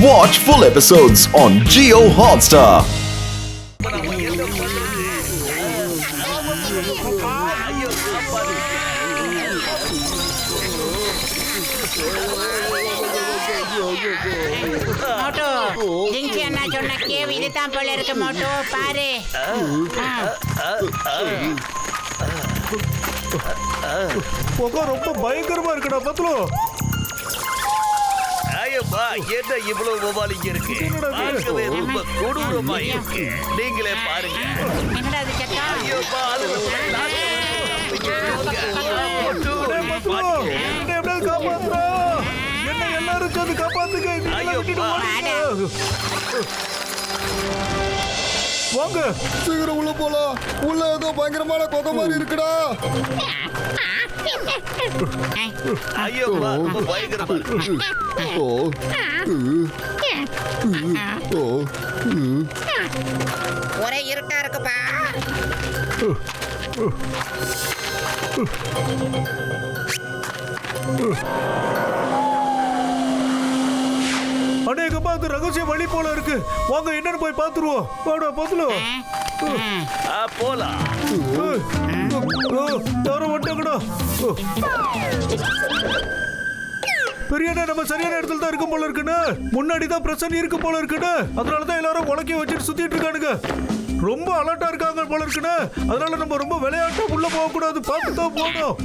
Watch full episodes on Jio Hotstar. மோட்டு ஜிங்சி அண்ணா சொன்ன cave இதுதான் போல இருக்கு மோட்டு பாரு. புகை ரொம்ப பயங்கரமா இருக்குடா பத்லு. ஐயப்பா என்ன இவ்வளவு மொபாலிங்க இருக்கு, பார்க்கவே ரொம்ப கொடூரமா இருக்கு. நீங்களே பாருங்க. என்னடா இது சத்தம்? ஐயோப்பா அது காப்பாத்துறா, என்ன எல்லாரும் சேர்ந்து காப்பாத்துங்க. வாங்க சீக்கிரம் உள்ள போலாம். உள்ள ஏதோ பயங்கரமான கொகை மாதிரி இருக்குடா. ஐயோப்பா ரொம்ப பயங்கரமா இருக்கு. ஒரே இருட்டா இருக்குப்பா. அநேகமா அது ரகசிய வழி போல இருக்கு. வாங்க என்னன்னு போய் பாத்துருவோம். வாடா பத்லு. போலாம். யாரும் வந்துட்டாங்கடா. பெரியண்ணா நம்ம சரியான இடத்துல தான் இருக்கும் போல இருக்குன்னு. முன்னாடி தான் பிரச்சனை இருக்கு போல இருக்குன்னு. அதனாலதான் எல்லாரும் உலக்கைய வச்சுட்டு சுத்திட்டு இருக்கானுங்க. ரொம்ப அலர்ட்டா இருக்காங்க போல இருக்குன்னு. அதனால நம்ம ரொம்ப விளையாட்டா உள்ள போக கூடாது. பார்த்து தான் போகணும்.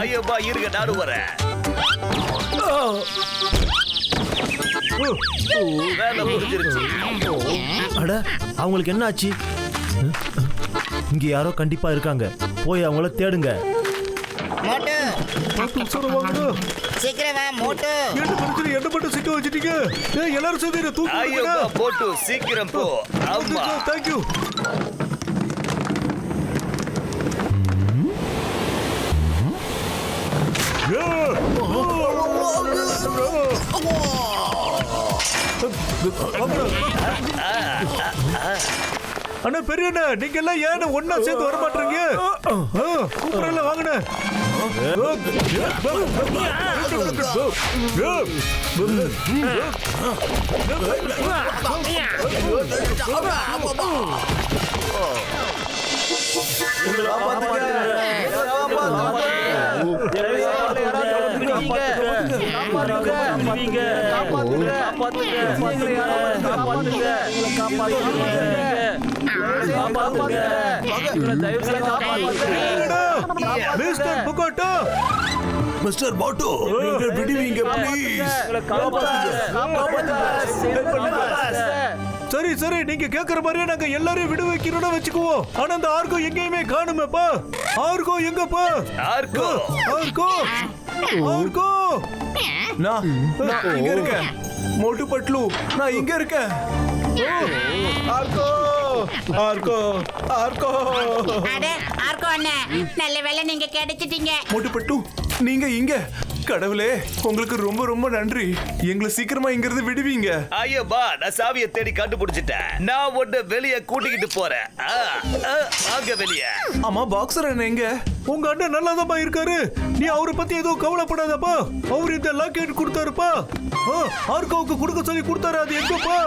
ஐயோப்பா இருங்க, நானும் வரேன். வேலை முடிஞ்சிருச்சு. அட அவங்களுக்கு என்ன ஆச்சு? இங்க யாரோ கண்டிப்பா இருக்காங்க. போய் அவங்கள தேடுங்க. மோட்டு சீக்கிரம் வா மோட்டு. என்ன பிரச்சனை? என்ன மட்டும் சிக்க வச்சிட்டீங்க? எல்லாரும் சேர்ந்து தூக்கு. ஐயோப்பா போட்டு சீக்கிரம் போ. ஆமா தேங்க்யூ. அண்ணா பெரியண்ணா, நீங்க எல்லாம் ஏன் ஒன்னா சேர்ந்து வர மாட்டீங்க? கூப்பிடல வாங்கண்ணா. மிஸ்டர் புகாட்டோ, மிஸ்டர் பாட்டு, நீங்க விடுவீங்க ப்ளீஸ். சரி சரி, நீங்க கேக்குற மாதிரியே நாங்க எல்லாரையும் விடு வைக்கணும்னு வச்சுக்குவோம். ஆனா அந்த ஆர்கோ எங்கேயுமே காணுமேப்பா. ஆர்கோ எங்கப்பா? ஆர்கோ ஆர்கோ ஆர்கோ. நான் இங்க இருக்கேன். மோட்டு பட்லு, நான் இங்க இருக்கேன். ஆர்கோ ஆர்கோ ஆர்கோ. அட ஆர்கோ அண்ணா, நல்ல வேளை நீங்க கிடைச்சிட்டீங்க. மோட்டு பட்டு, நீங்க இங்க. கடவுளே, உங்களுக்கு ரொம்ப ரொம்ப நன்றி. எங்களை சீக்கிரமா இங்க இருந்து விடுவீங்க. ஐயோப்பா நான் சாவியை தேடி கண்டுபிடிச்சிட்டேன். நான் உன்னை வெளியே கூட்டிக்கிட்டு போறேன். வாங்க வெளியே. ஆமா, பாக்ஸர் என்ன எங்க? உங்க அண்ணன் நல்லாதாப்பா இருக்காரு. நீ அவரை பத்தி எதுவும் கவலைப்படாதப்பா. அவர் இந்த லாக்கெட் கொடுத்தாருப்பா. ஆர்கோவுக்கு கொடுக்க சொல்லி கொடுத்தாரு. அது எங்கப்பா?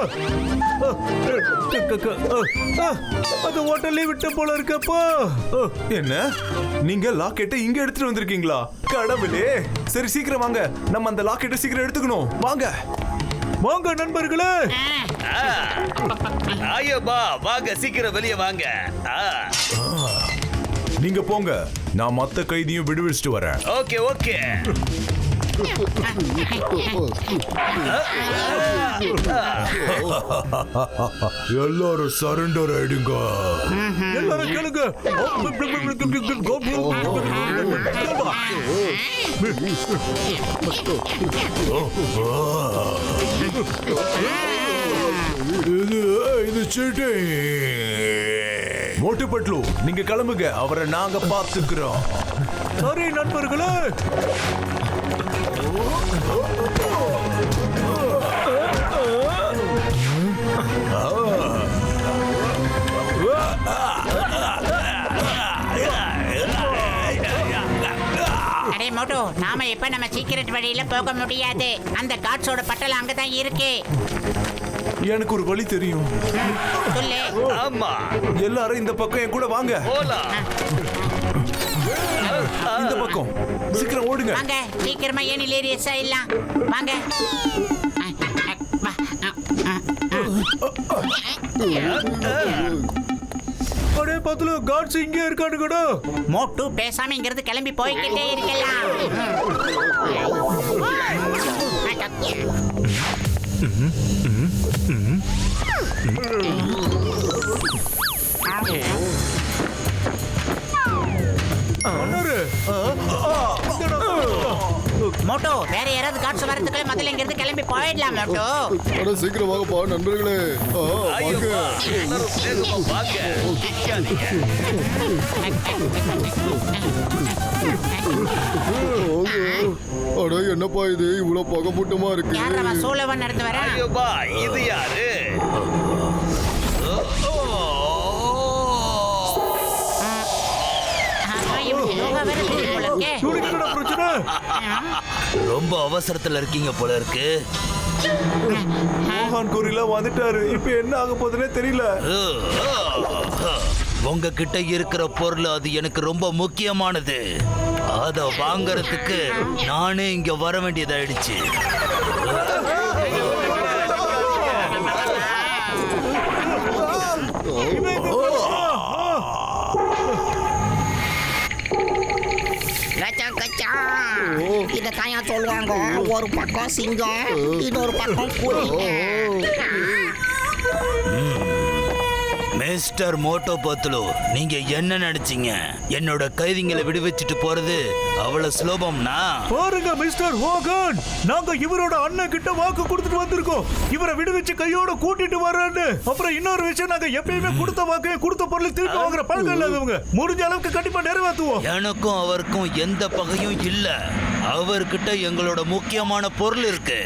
அது ஹோட்டல்லே விட்ட போல இருக்கப்பா. என்ன, நீங்க லாக்கெட்டை இங்க எடுத்துட்டு வந்திருக்கீங்களா? கடவுளே, சரி சீக்கிரம் வாங்க. நம்ம அந்த லாக்கெட்டை சீக்கிரம் எடுத்துக்கணும். வாங்க வாங்க நண்பர்களே. ஐயோப்பா வாங்க, சீக்கிரம் வெளியே வாங்க. நீங்க போங்க, நான் மத்த கைதியும் விடுவிச்சுட்டு வரேன். Okay okay. எல்லாரும் சரண்டர் ஆயிடுங்க. எல்லாரும் கேளுங்க. இது சீட்டிங். மோட்டு பட்லு, நீங்க கிளம்புங்க. அவரை நாங்க பாத்துக்கிறோம். சரி நண்பர்களே. மோட்டோ, நாம இப்ப நம்ம சீக்கிரட் வழியில போக முடியாது. அந்த காட்ஸோட பட்டலம் அங்கதான் இருக்கு. எனக்கு ஒரு வழி தெரியும். சொல்லு. ஆமா, எல்லாரும் இந்த பக்கம் என் கூட வாங்க. போலாம். இந்த பக்கம் சீக்கிரம் ஓடுங்க. வாங்க, சீக்கிரமா ஏனில் ஏறி எல்லாம் வாங்க. அடே பத்துல காட்ஸ் இங்கே இருக்கானுங்கடா. மோட்டு பேசாம இங்கிருந்து கிளம்பி போய்கிட்டே இருக்கலாம். மோட்டோ, வேற யாராவது காட்ஸ் வரதுக்குள்ள முதல்ல இங்கிருந்து கிளம்பி போயிடலாம் மோட்டோ. அட சீக்கிரம் வாங்கப்பா நண்பர்களே. வாங்க. எல்லாரும் வேகமா வாங்க. நிக்காதீங்க. அட என்னப்பா இது இவ்வளவு புகை இருக்கு? யாரவா சோலவன் நடந்து வரா? ஐயோ பா, இது யாரு? இவனுக்கு என்னடா பிரச்சனை? ரொம்ப அவசரத்துல இருக்கீங்க போல இருக்கு. மோகன் கோரிலா வந்துட்டாரு. இப்ப என்ன ஆக போகுதுன்னே தெரியல. உங்ககிட்ட இருக்கிற பொருள் அது எனக்கு ரொம்ப முக்கியமானது. அத வாங்கறதுக்கு நானே இங்க வர வேண்டியதாயிடுச்சு. இதைத்தான் ஏன் சொல்லுவாங்க, ஒரு பக்கம் சிங்கம் இன்னொரு பக்கம் புலி. மிஸ்டர் மோட்டோ பத்லு, நீங்க என்ன நினைச்சீங்க? என்னோட கைதிங்களை விடுவிச்சிட்டு போறது அவ்வளவு சுலபம்னா? பாருங்க மிஸ்டர் ஹோகன், நாங்க இவரோட அண்ணன் கிட்ட வாக்கு கொடுத்துட்டு வந்திருக்கோம். இவரை விடுவிச்சு கையோட கூட்டிட்டு வர்றேன்னு. அப்புறம் இன்னொரு விஷயம், நாங்க எப்பயுமே கொடுத்த வாக்கு கொடுத்த பொருள் திருப்பி வாங்குற பழக்கம் இல்லாதவங்க. முடிஞ்ச அளவுக்கு கண்டிப்பா நிறைவேற்றுவோம். எனக்கும் அவருக்கும் எந்த பகையும் இல்ல. அவர்கிட்ட எங்களோட முக்கியமான பொருள் இருக்கு.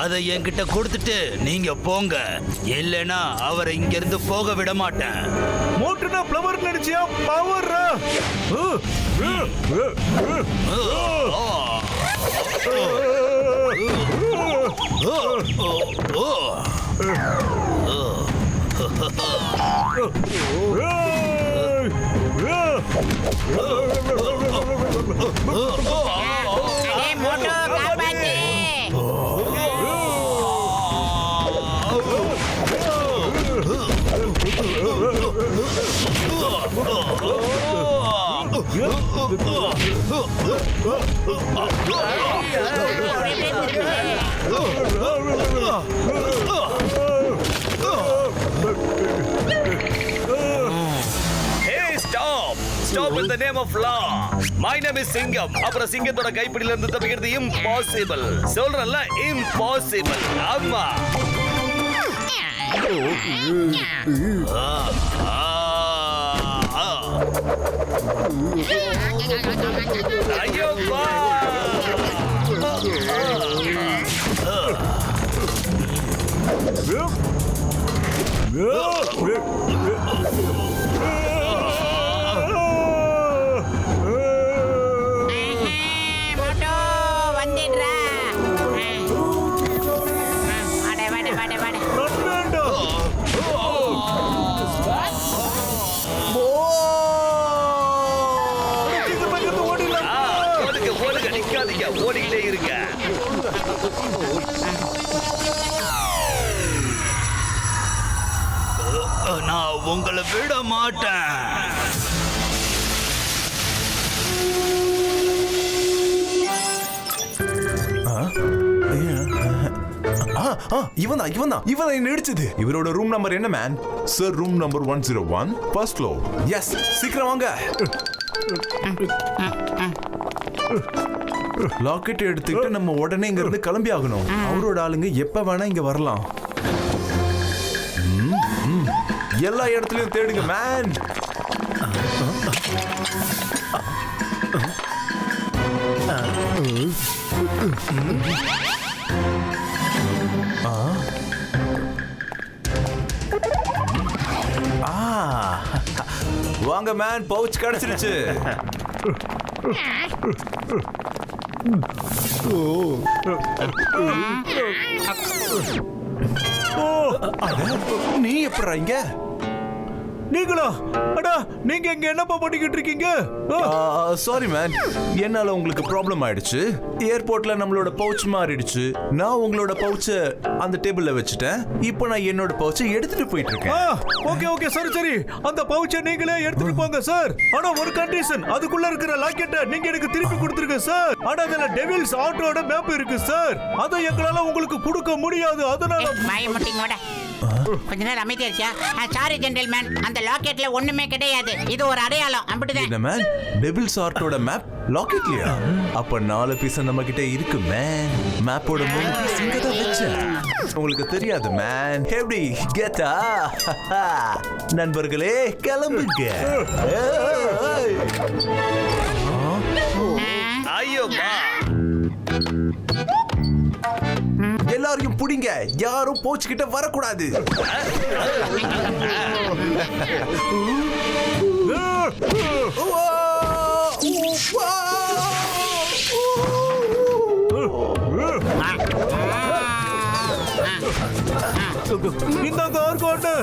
அதை என்கிட்ட கொடுத்துட்டு நீங்க போங்க. இல்லைன்னா அவரை இங்க இருந்து போக விட மாட்டேன். மோட்டுனா ஃப்ளவர் நினைச்சியா? பவரா? மோட்டோ, காப்பாத்து. Hey, stop! Stop in the name of law. My name is சிங்கம். அப்புறம் சிங்கத்தோட கைப்பிடியில இருந்து தப்பிக்கிறது இம்பாசிபிள். சொல்றேன்ல, இம்பாசிபிள். ஆமா. ஐயோ பா. மோட்டோ, வந்துடுறா. வாட வாட வாட வாட. ஓடுங்க ஓடுங்க, நிக்காதீங்க, ஓடிக்கிட்டே இருங்க. நான் உங்களை விட மாட்டேன். இவன் என்ன இடிச்சது. இவரோட ரூம் நம்பர் என்ன man? Sir, room number 101 first floor. Yes, சீக்கிரம் வாங்க. லாக்கெட் எடுத்துக்கிட்டு நம்ம உடனே இங்க இருந்து கிளம்பி ஆகணும். அவரோட ஆளுங்க எப்ப வேணா இங்க வரலாம். எல்லா இடத்துலயும் தேடுங்க மேன். வாங்க மேன், பவுச் கிடைச்சிருச்சு. நீ எப்படா இங்க? நீங்களா? அடா, நீங்க இங்க என்னப்பா பண்ணிக்கிட்டு இருக்கீங்க? சாரி மேன், என்னால உங்களுக்கு ப்ராப்ளம் ஆயிடுச்சு. ஏர்போர்ட்ல நம்மளோட பவுச் மாறிடுச்சு. நான் உங்களோட பவுச்ச அந்த டேபிள்ல வச்சுட்டேன். இப்போ நான் என்னோட பவுச்சை எடுத்துட்டு போயிட்டு இருக்கேன். ஓகே ஓகே, சரி சரி, அந்த பவுச்சை நீங்களே எடுத்துட்டு போங்க சார். ஆனா ஒரு கண்டிஷன், அதுக்குள்ள இருக்கிற லாக்கெட்டை நீங்க எனக்கு திருப்பி கொடுத்துருங்க சார். ஆனா அதுல டெவில்ஸ் ஆட்டோட மேப் இருக்கு சார். அதை எங்களால உங்களுக்கு கொடுக்க முடியாது. அதனால பயமுட்டிங்கோட கொஞ்ச நேரம் அமைதியா இருக்கியா? சாரி ஜென்டில்மேன், அந்த லாக்கெட்ல ஒண்ணுமே கிடையாது. இது ஒரு அடையாளம், அப்படிதான். என்ன மேன், டெவில்ஸ் ஆர்ட்டோட மேப் லாக்கெட்லயா? அப்ப 4 பீஸ் நம்ம கிட்ட இருக்கு மேன். மேப்போட 3 பீஸ் இங்க தான் வச்சேன். உங்களுக்கு தெரியாது மேன். எப்படி கெட்டா? நண்பர்களே கிளம்புங்க. ஐயோப்பா, எல்லாரையும் புடிங்க. யாரும் போச்சு கிட்ட வரக்கூடாது. இந்த கார் கோட்டு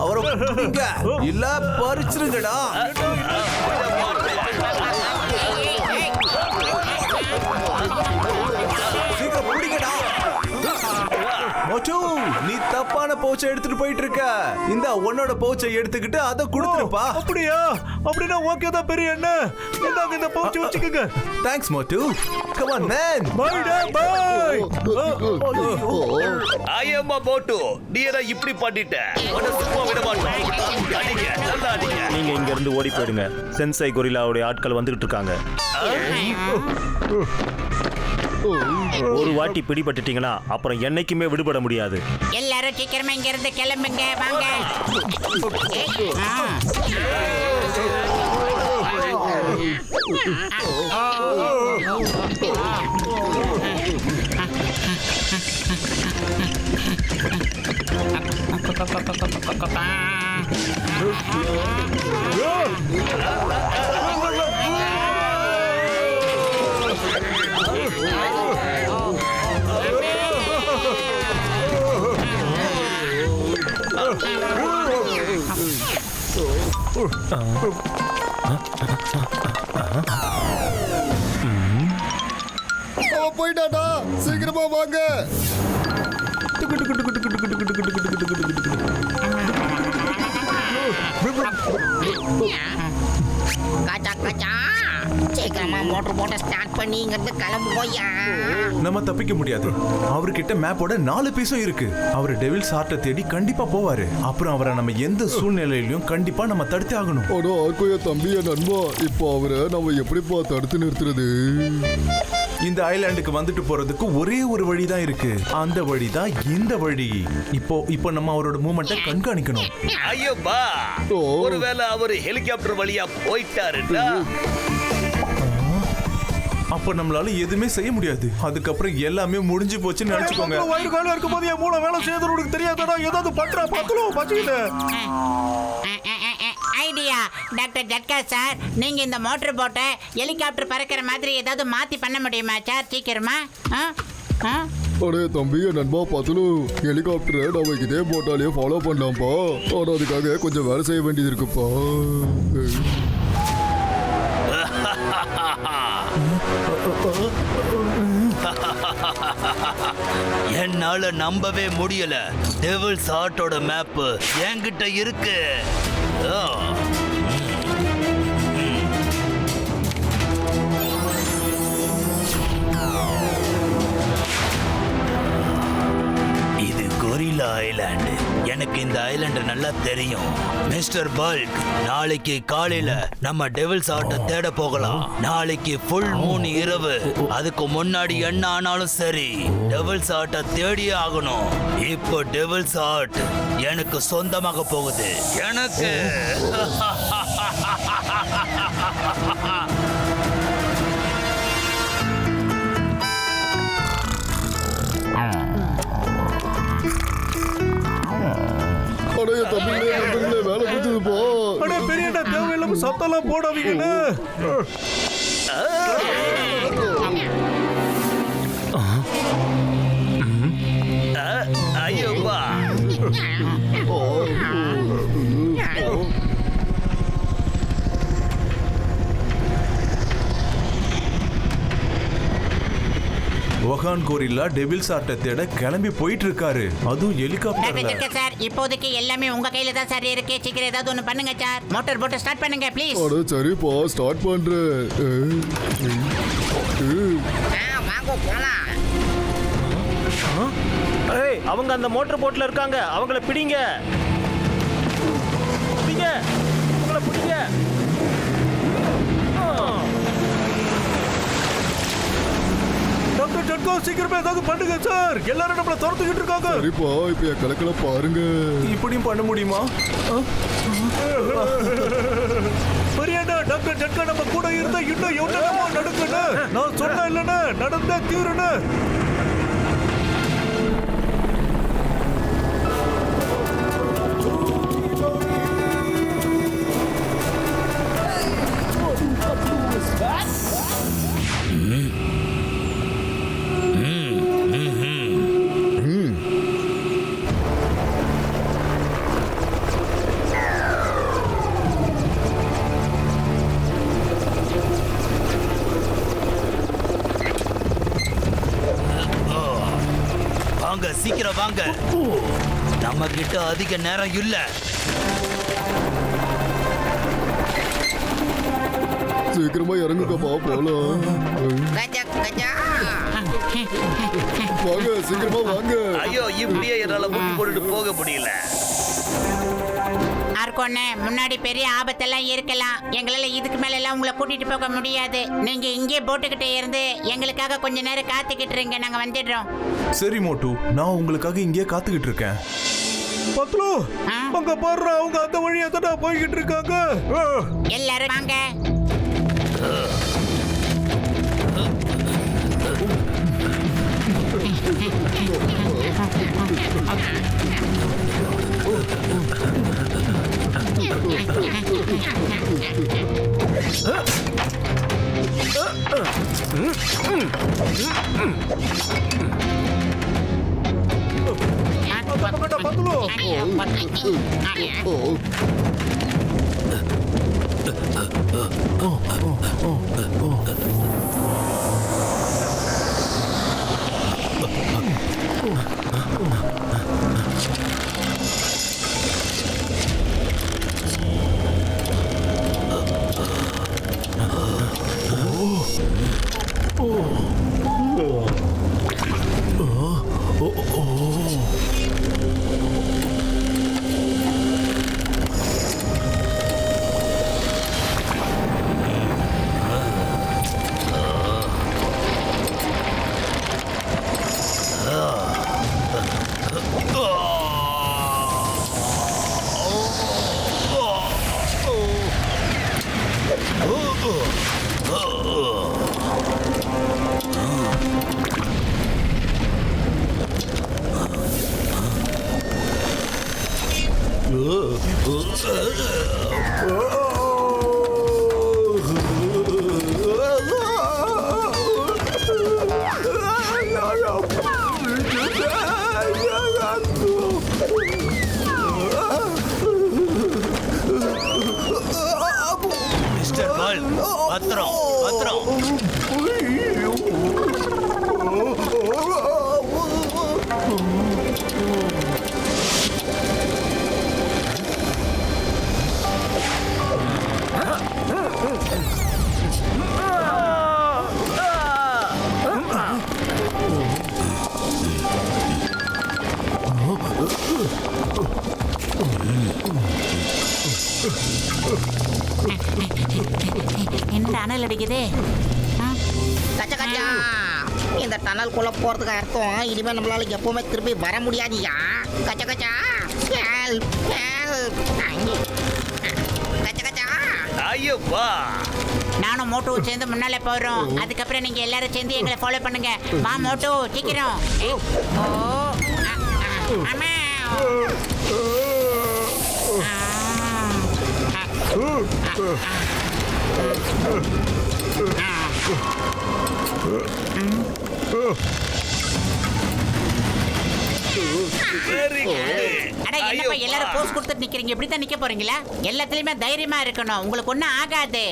அவரை இல்ல பறிச்சிருங்கடா. சீக்கிரம் பிடிங்கடா. மோச்சு, நீ தப்பான பவுச்சை எடுத்துட்டு போயிட்டு இருக்க. இந்த உன்னோட பவுச்சை எடுத்துக்கிட்டு அதை கொடுத்துருப்பா. அப்படியா? அப்படின்னா ஓகே தான் பெரிய என்ன. இந்தாங்க இந்த பவுச் வச்சுக்கோங்க. Thanks much. Come on man. Bye டே பை. ஐயம்மா போட்டு நீ என்ன இப்படி பண்ணிட்ட? உன்னை சும்மா விட மாட்டோம். அடிங்க, நல்லா அடிங்க. நீங்க இங்க இருந்து ஓடி போயிடுங்க. சென்சை கொரில்லாவுடைய ஆட்கள் வந்துகிட்டு இருக்காங்க. ஒரு வாட்டி பிடிபட்டுட்டீங்கன்னா அப்புறம் என்னைக்குமே விடுபட முடியாது. எல்லாரும் சீக்கிரமா இங்க இருந்து கிளம்புங்க, வாங்க. போயிட்டாடா, சீக்கிரமா வாங்க. சீக்கிரமா மோட்டர் போட்ட ஸ்டார்ட் பண்ணி இங்க இருந்து கிளம்புவோயா. நம்ம தப்பிக்க முடியாது. அவர்கிட்ட மேப்போட 4 பீஸும் இருக்கு. அவர் டெவில்ஸ் ஆர்ட்டை தேடி கண்டிப்பா போவாரு. அப்புறம் அவரை நம்ம எந்த சூழ்நிலையிலும் கண்டிப்பா நம்ம தடுத்து ஆகணும். ஆனா ஆர்கோயா தம்பி, என் நண்பா, இப்போ அவரை நம்ம எப்படிப்பா தடுத்து நிறுத்துறது? இந்த ஐலாண்டுக்கு வந்துட்டு போறதுக்கு ஒரே ஒரு வழிதான் இருக்கு. அந்த வழிதான் இந்த வழி. இப்போ நம்ம அவரோட மூமெண்ட்டை கண்காணிக்கணும். ஐயோப்பா, ஒருவேளை அவர் ஹெலிகாப்டர் வழியா போயிட்டாருன்னா அப்ப நம்மளால எதுவுமே செய்ய முடியாது. அதுக்கப்புறம் எல்லாமே முடிஞ்சு போச்சுன்னு நினைச்சுக்கோங்க. வயிறு காலியா இருக்கும் போது என் மூளை வேலை செய்யறது உனக்கு தெரியாதடா. ஏதாவது பண்றா பாத்துலோ பச்சிக்கிட்டு. ஐடியா டாக்டர் ஜட்கா சார், நீங்க இந்த மோட்டர் போட்டை ஹெலிகாப்டர் பறக்கிற மாதிரி ஏதாவது மாத்தி பண்ண முடியுமா சார்? சீக்கிரமா. அடே தம்பி, என் நண்பா பத்துலு, ஹெலிகாப்டரை நம்ம இதே போட்டாலே ஃபாலோ பண்ணலாம்ப்பா. ஆனா அதுக்காக கொஞ்சம் வேலை செய்ய வேண்டியது இருக்குப்பா. என்னால நம்பவே முடியல. டெவில்ஸ் ஆர்ட்டோட மேப் என்கிட்ட இருக்கு. இது கொரில்லா ஐலாண்டு. எனக்கு இந்த ஐலாண்டு நல்லா தெரியும். மிஸ்டர் பல்க், நாளைக்கு காலையில நம்ம டெவில்ஸ் ஆர்ட்டை தேட போகலாம். நாளைக்கு ஃபுல் மூன் இரவு. அதுக்கு முன்னாடி என்ன ஆனாலும் சரி, டெவில்ஸ் ஆர்ட்டை தேடியே ஆகணும். இப்போ டெவில்ஸ் ஆர்ட் எனக்கு சொந்தமாக போகுது. எனக்கு அடே தம்பிங்களே வேலை கொடுத்துதுப்பா. அடே பெரியண்ணா தேவையில்லாம சத்தம்லாம் போடாதீங்கன்னு. ஐயோப்பா. ஒகான் கோரில்லா டெவில்ஸ் ஆர்ட்டை தேட கிளம்பி போயிட்டு இருக்காரு. அதுவும் டாக்டர் ஹெலிகாப்டர்ல. ஜட்கா சார், இப்போதைக்கு எல்லாமே உங்க கையில தான் சார் இருக்கு. சீக்கிரம் ஏதாவது ஒன்று பண்ணுங்க சார். மோட்டார் போட்டு ஸ்டார்ட் பண்ணுங்க ப்ளீஸ். அட சரிப்பா ஸ்டார்ட் பண்றேன். வாங்க போலாம். ஏய், அவங்க அந்த மோட்டர் போட்ல இருக்காங்க. அவங்கள பிடிங்க. பிடிங்க. அவங்கள பிடிங்க. டாக்டர் ஜட்கோ சீக்கிரமே ஏதாவது பண்ணுங்க சார். எல்லாரும் நம்மள துரத்துக்கிட்டு இருக்காங்க. சரிப்பா இப்ப என் கலக்கல பாருங்க. இப்படியும் பண்ண முடியுமா? பெரியண்ணா டாக்டர் ஜட்கா நம்ம கூட இருந்தா இன்னும் எவ்வளவு நடக்குன்னு நான் சொன்னேன் இல்லைன்னு நடந்தா தீருன்னு. வாங்க சீக்கிரம் வாங்க. நம்ம கிட்ட அதிக நேரம் இல்ல. சீக்கிரமா இறங்குங்கப்பா போலாம். கஜா கஜா. வாங்க சீக்கிரமா வாங்க. ஐயோ இப்படியே என்னால முட்டி போட்டுட்டு போக முடியல. ஆர்கோண்ணே, முன்னாடி பெரிய ஆபத்தெல்லாம் இருக்கலாம். எங்களால இதுக்கு மேல எல்லாம் உங்களை கூட்டிட்டு போக முடியாது. நீங்க இங்கே போட்டுக்கிட்டே இருந்து எங்களுக்காக கொஞ்ச நேரம் காத்துக்கிட்டு இருங்க. நாங்க வந்துடுறோம். சரி மோட்டு, நான் உங்களுக்காக இங்கேயே காத்துக்கிட்டு இருக்கேன். பத்லு அங்க பாரு, அவங்க அந்த வழியா தான் போய்கிட்டு இருக்காங்க. எல்லாரும் வாங்க. மிஸ்டர் பால், பத்திரம் பத்திரம். என்ன அனல் அடிக்குது? கச்சா கச்சா. இந்த டனல்குள்ள போறதுக்கு அர்த்தம் இனிமே நம்மளால எப்பவுமே திரும்பி வர முடியாதுயா. கச்சா கச்சா. Help help. கச்சா கச்சா. ஐயோப்பா. நானும் மோட்டுவும் சேர்ந்து முன்னால போறோம். அதுக்கப்புறம் நீங்க எல்லாரும் சேர்ந்து எங்களை ஃபாலோ பண்ணுங்க. வா மோட்டு, சீக்கிரம். ஓ அம்மா. அட என்னப்பா எல்லாரும் போஸ் கொடுத்துட்டு நிக்கிறீங்க? இப்படி தான் நிக்க போறீங்களா? எல்லாத்துலயுமே தைரியமா இருக்கணும். உங்களுக்கு ஒண்ணும் ஆகாது.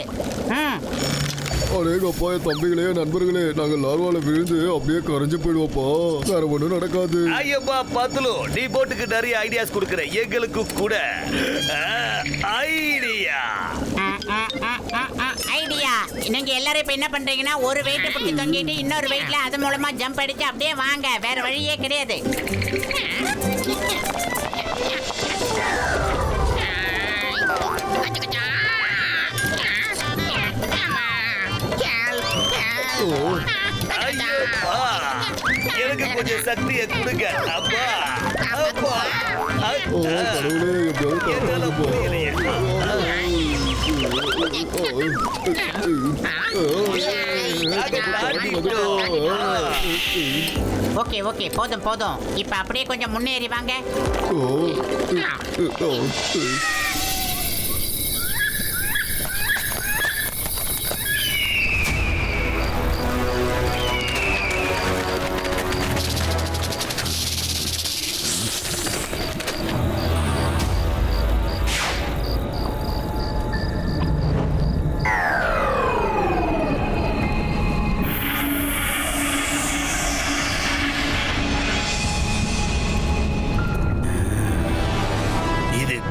அடேங்கப்பா என் தம்பிகளே நண்பர்களே, நாங்கள் லார்வால விழுந்து அப்படியே கரைஞ்சு போயிடுவோப்பா. வேற ஒன்றும் நடக்காது. ஐயப்பா பத்துலு, நீ போட்டுக்கு நிறைய ஐடியாஸ் கொடுக்குற. எங்களுக்கு கூட ஐடியா ஐடியா. நீங்க எல்லாரும் இப்ப என்ன பண்றீங்கன்னா, ஒரு வெயிட் பிடிச்சி தொங்கிட்டு இன்னொரு வெயிட்ல அது மூலமா ஜம்ப் அடிச்சு அப்படியே வாங்க. வேற வழியே கிடையாது. எனக்கு கொஞ்சம் சக்தியை கொடுங்க அப்பா. அப்பா கடவுளே எப்படியாவது புரியலையே. ஓகே ஓகே, போதும் போதும். இப்ப அப்படியே கொஞ்சம் முன்னேறி வாங்க.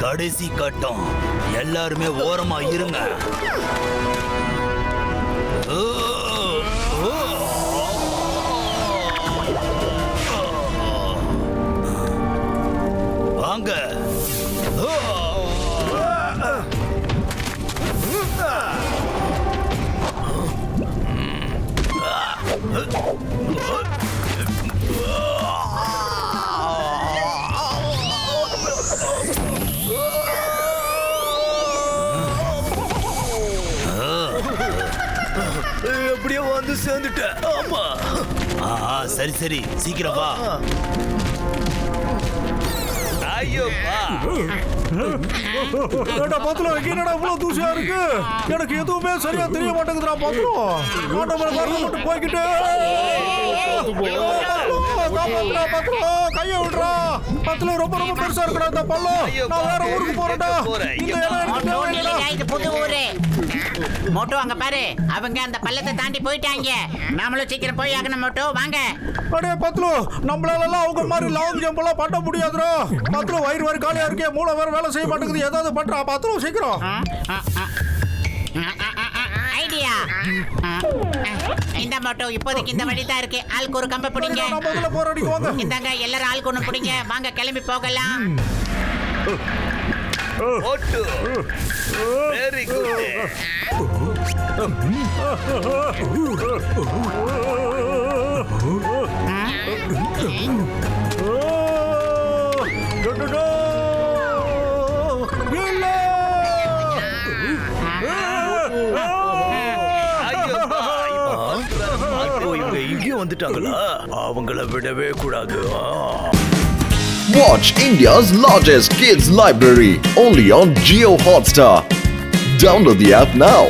கடைசி கட்டம். எல்லாருமே ஓரமா இருங்க. வாங்க. எப்படியோ வந்து சேர்ந்துட்டேன். ஆமா. சரி சரி, சீக்கிரம் வா. ஐயோ வா. ஏடா பாத்துல என்னடா இவ்வளவு தூசியா இருக்கு? எனக்கு எதுவுமே சரியா தெரிய மாட்டேங்குதுடா பாத்துறோம். நாட்ட மேல வரட்டு போய்க்கிட்டு. பாத்துறோம் கைய விடுறா. பாத்துல ரொம்ப ரொம்ப பெருசா இருக்குடா இந்த பள்ளம். நான் வேற ஊருக்கு போறேன்டா. இது புது ஊரு. மோட்டோ அங்க பாரு, அவங்க அந்த பள்ளத்தை தாண்டி போயிட்டாங்க. நாமளும் சீக்கிரம் போய் ஆகணும் மோட்டோ, வாங்க. அடே பத்லு, நம்மளால எல்லாம் அவங்க மாதிரி லாங் ஜம்ப் எல்லாம் பண்ண முடியாதுடா. பத்லு வயிறு வேற காலியா இருக்கே, மூளை வேற வேலை செய்ய மாட்டேங்குது. ஏதாவது பண்றா பத்லு, சீக்கிரம். ஐடியா. இந்த மோட்டோ இப்போதைக்கு இந்த வழி தான் இருக்கு. ஆளுக்கு ஒரு கம்பை பிடிங்க. முதல்ல போராடிக்குவாங்க. இந்தாங்க எல்லாரும் ஆளுக்கு ஒண்ணு பிடிங்க. வாங்க கிளம்பி போகலாம். ஓட்டு. Very good. இவங்க இங்கேயும் வந்துட்டாங்களா? அவங்கள விடவே கூடாது. Watch India's largest kids library only on Jio Hotstar. Download the app now.